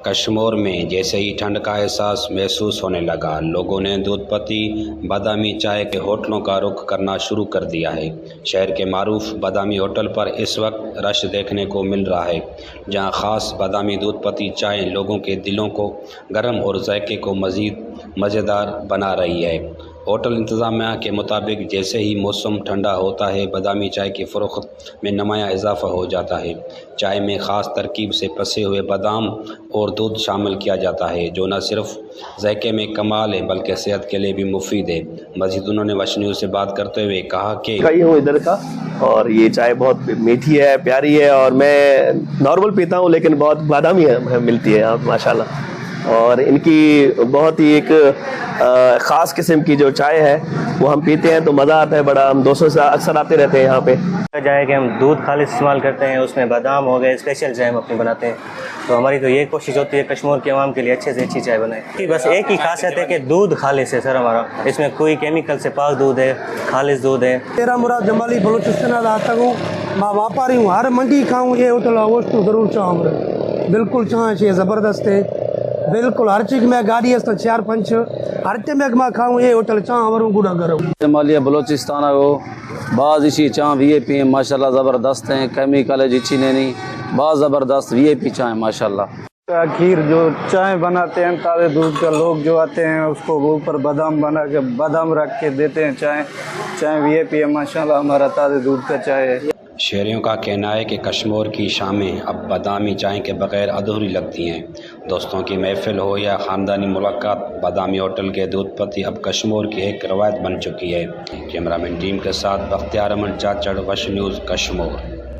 कश्मीर में जैसे ही ठंड का एहसास महसूस होने लगा, लोगों ने दूधपत्ती बादामी चाय के होटलों का रुख करना शुरू कर दिया है। शहर के मारूफ बादामी होटल पर इस वक्त रश देखने को मिल रहा है, जहां ख़ास बादामी दूधपत्ती चाय लोगों के दिलों को गर्म और जायके को मज़ीद मज़ेदार बना रही है। होटल इंतज़ामिया के मुताबिक जैसे ही मौसम ठंडा होता है, बादामी चाय की फ़रोख्त में नुमायाँ इजाफ़ा हो जाता है। चाय में ख़ास तरकीब से पसे हुए बादाम और दूध शामिल किया जाता है, जो न सिर्फ जायके में कमाल है बल्कि सेहत के लिए भी मुफीद है। मज़ीद उन्होंने वश न्यूज़ से बात करते हुए कहा कि हूँ इधर का, और ये चाय बहुत मीठी है, प्यारी है, और मैं नॉर्मल पीता हूँ लेकिन बहुत बादामी मिलती है यहाँ माशाल्लाह। और इनकी बहुत ही एक ख़ास किस्म की जो चाय है वो हम पीते हैं तो मज़ा आता है बड़ा। हम दोस्तों से अक्सर आते रहते हैं यहाँ पे। चाय कि हम दूध खालिस इस्तेमाल करते हैं, उसमें बादाम हो गए, स्पेशल चाय हम अपनी बनाते हैं। तो हमारी तो ये कोशिश होती है कश्मीर के अवाम के लिए अच्छे से अच्छी चाय बनाए। बस एक ही खासियत है कि दूध खालिस है सर हमारा, इसमें कोई केमिकल से पाक दूध है, खालिस दूध है। मेरा मुराद जमाली बलूचिस्तान आता हूँ, मैं व्यापारी हूँ, हर मंडी खाऊँ ये होटल वस्तु ज़रूर चाहूँ, बिल्कुल चाह ज़बरदस्त है, बिल्कुल हर चीज़ में गाड़ी है 4-5 हर चे में खाऊँ ये होटल चाह वरूँ गुड़ा करूँ। जमालिया बलूचिस्तान को बाज़ इसी चाह VIP हैं माशाल्लाह, ज़बरदस्त हैं, केमिकल जिची नहीं, बहुत ज़बरदस्त VIP चाय माशाल्लाह। खीर जो चाय बनाते हैं ताज़े दूध का, लोग जो आते हैं उसको ऊपर बादाम बना के बादाम रख के देते हैं। चाय VIP है माशाल्लाह, हमारा ताज़े दूध का चाय है। शहरियों का कहना है कि कश्मीर की शामें अब बादामी चाय के बगैर अधूरी लगती हैं। दोस्तों की महफिल हो या ख़ानदानी मुलाकात, बादामी होटल के दूधपत्ती अब कश्मीर की एक रवायत बन चुकी है। कैमरामैन टीम के साथ बख्तियार अहमद जाचड़, वश न्यूज़ कश्मीर।